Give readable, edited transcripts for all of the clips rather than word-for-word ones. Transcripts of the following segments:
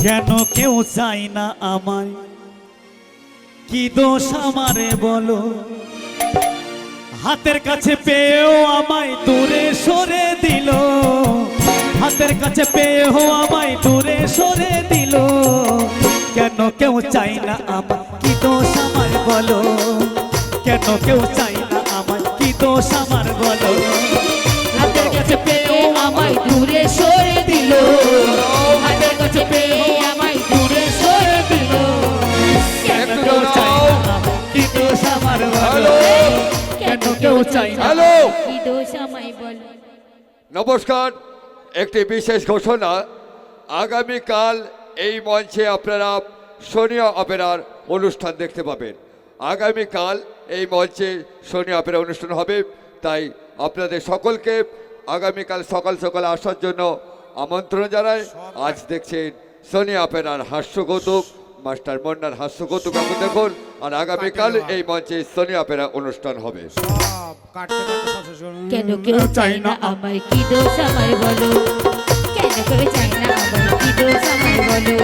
কেন কেউ চাই না আমায়, কি দোষ আমারে বলো। হাতের কাছে পেয়েও আমায় দূরে সরে দিল, হাতের কাছে পেয়েও আমায় দূরে সরে দিল। কেন কেউ চাই না আমায়, কি দোষ আমার বলো। কেন কেউ চাই না আমায়, কি দোষ আমার বলো। হাতের কাছে পেয়ে আমায় দূরে সরে দিল, হাতের কাছে পেয়ে আমায় দূরে সরে দিল। কেন কেউ চাই না আমায়, কি দোষ আমার বলো। কেন কেউ চাই না, হ্যালো কি দোষ আমায় বল। নমস্কার, একটি বিশেষ ঘোষণা। আগামীকাল এই মঞ্চে আপনারা সোনিয়া অপেরার অনুষ্ঠান দেখতে পাবেন। আগামীকাল এই মঞ্চে সোনিয়া অপেরা অনুষ্ঠান হবে, তাই আপনাদের সকলকে আগামীকাল সকাল সকাল আসার জন্য আমন্ত্রণ জানাই। আজ দেখছেন সোনিয়া অপেরার হাস্যকৌতুক, মাস্টার মন্নার হাস্যকৌতুক এখন দেখুন। আর আগামীকাল এই মঞ্চে সোনিয়া অপেরা অনুষ্ঠান হবে। কেন কেউ চাই না আমায়, কি দোষ আমায় বলো। কেন কেউ চাই না আমায়, কি দোষ আমায় বলো।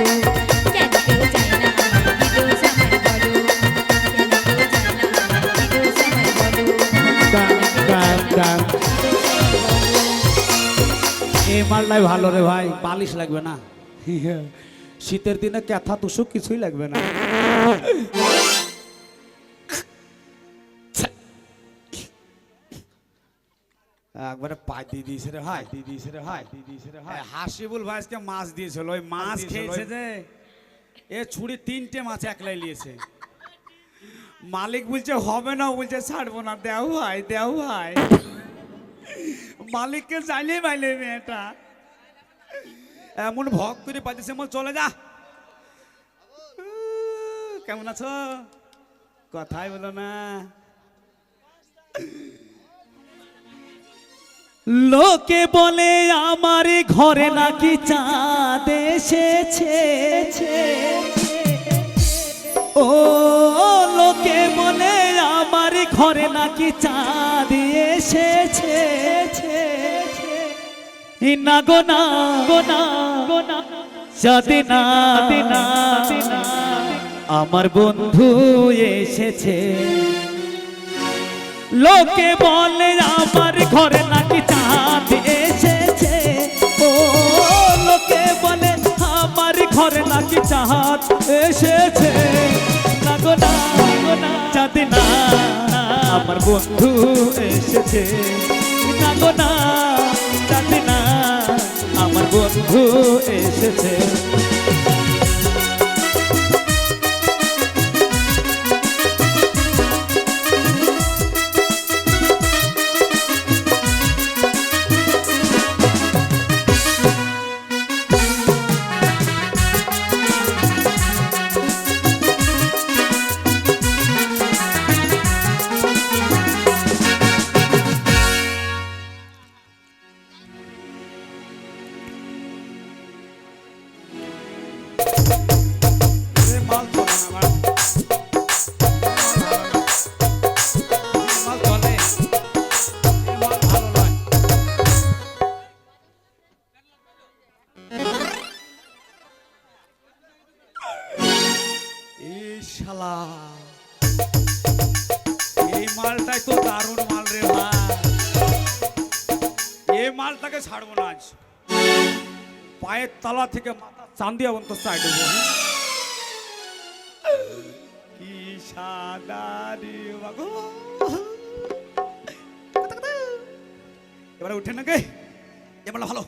কেন কেউ চাই না আমায়, কি দোষ আমায় বলো। কেন কেউ চাই না আমায়, কি দোষ আমায় বলো। এই মালটাই ভালো রে ভাই, বালিশ লাগবে না। শীতের দিনে ক্যাথা তুষক কিছুই লাগবে না। একবারে পাই দিয়ে দিয়েছে রে ভাই, দিয়ে দিয়েছে রে ভাই, দিয়ে দিয়েছে রে ভাই। হাসিবুল ভাই আজকে মাছ দিয়েছিল, ওই মাছ খেয়েছে যে এ ছুরি 3টে মাছ একলাই নিয়েছে। মালিক বলছে হবে না, বলছে ছাড়বো না, দেও ভাই দেও ভাই। মালিককে চাইলে পাইলে মেয়েটা এমন ভগ করে পাইতেছে, মন চলে যা। কেমন আছো, কথাই বলো না। লোকে বলে আমার ঘরে নাকি চাঁদ এসেছে, ও লোকে বলে আমার ঘরে নাকি চাঁদ এসেছে। না গো না গো না গো না, চাঁদ না দিনা আমার বন্ধু এসেছে। লোকে বলে আমার ঘরে নাকি চাঁদ এসেছে, ও লোকে বলে আমার ঘরে নাকি চাঁদ এসেছে। না গো না গো না, চাঁদ না আমার বন্ধু এসেছে। না গো না, চাঁদ না আমার বন্ধু এসেছে। এই মালটাই তো দারুণ মাল রে ভাই, এই মালটাকে ছাড়বো না আজ। পায়ের তলা থেকে মাথা চান্দিয়া অন্ত সাইড কি সাদা রে বাবু। এবারে উঠে নাকি এবার ভালো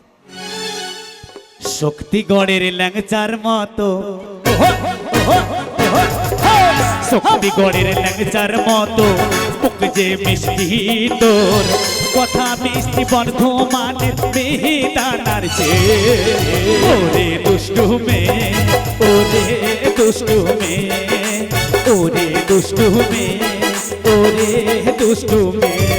শক্তিগড়ের ল্যাংচার মতো, শক্তিগড়ের ল্যাংচার মতো মুখ যে মিষ্টি তোর, কথা মিষ্টি বর্ধমানের মেহেদানার চেয়ে। ওরে দুষ্টু মেয়ে, ওরে দুষ্টু মেয়ে, ওরে দুষ্টু মেয়ে, ওরে দুষ্টু মেয়ে।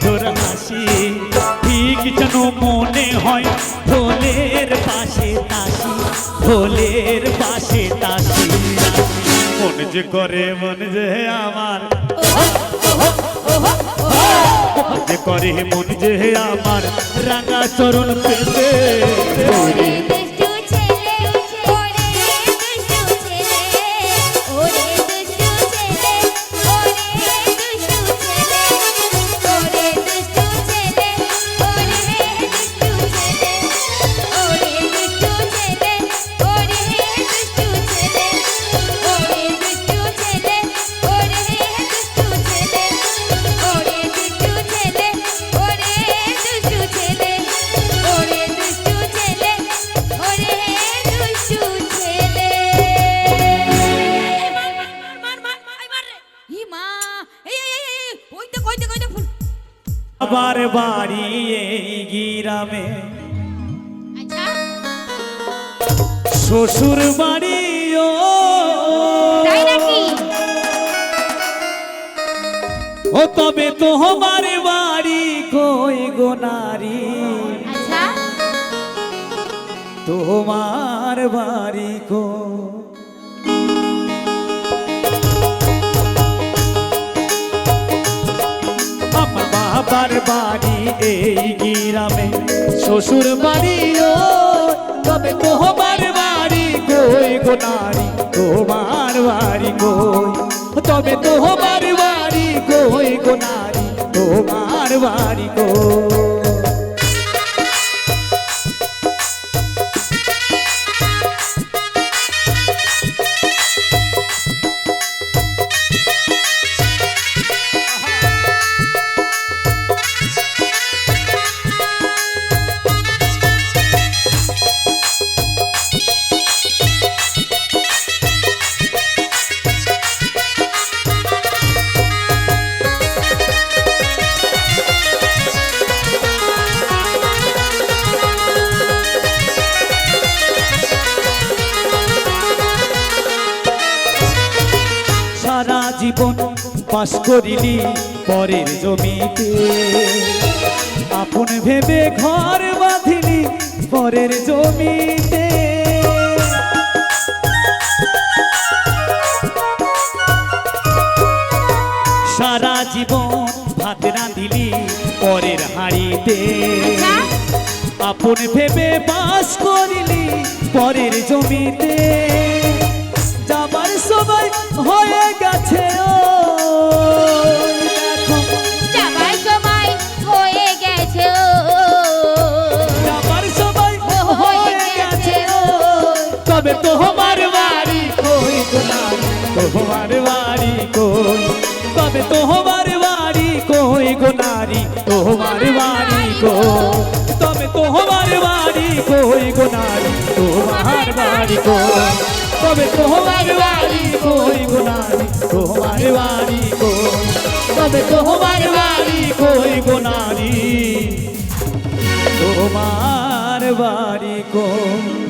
মধুর হাসি ঠিক যেন মনে হয় ঢোলের পাশে তাসি, ঢোলের পাশে তাসি। মন যে করে মন যে আমার, মন যে করে মন যে আমার রাঙা চরণ পেতে। ওরে দুষ্টু ছেলে, ওরে দুষ্টু ছেলে, ওরে দুষ্টু ছেলে, ওরে দুষ্টু ছেলে, ওরে দুষ্টু ছেলে, ওরে দুষ্টু ছেলে, ওরে দুষ্টু ছেলে, ওরে দুষ্টু ছেলে, ওরে দুষ্টু ছেলে, ওরে দুষ্টু ছেলে, ওরে দুষ্টু ছেলে, ওরে দুষ্টু ছেলে, ওরে দুষ্টু ছেলে, ওরে দুষ্টু ছেলে। ই মা, এই কইতে কইতে কইতে ফুল। আবার বাড়ি এই গ্রামে, আচ্ছা শ্বশুর বাড়ি ও, তাই নাকি? ও তবে তোমার বাড়ি কই গো নারী, আচ্ছা তোমার বাড়ি কই? আমার বাবার বাড়ি এই গ্রামে, শ্বশুর বাড়ি ও, তবে তোমার বাড়ি কই গো নারী, তোমার বাড়ি কই? তবে তোমার বাড়ি কই গো নারী, তোমার বাড়ি কই? সারা জীবন বাস করিলি পরের জমিতে, আপন ভেবে ঘর বাঁধিলি পরের জমিতে। সারা জীবন ভাত রাঁধিলি পরের হাঁড়িতে, আপন ভেবে বাস করিলি পরের জমিতে। যাবার সময় হয়ে গেছে ও, দেখো যাবার সময় হয়ে গেছে ও, যাবার সময় হয়ে গেছে ও, তবে তোমার বাড়ি কই গো নারী, তোমার বাড়ি কই? তবে তোমার বাড়ি কই গো নারী, তোমার বাড়ি কই? তবে তোমার বাড়ি কই গো নারী, তোমার বাড়ি কই? তবে তোমার বাড়ি কই গো নারী, তোমার বাড়ি কই? তবে তোমার বাড়ি কই গো নারী, তোমার বাড়ি কই?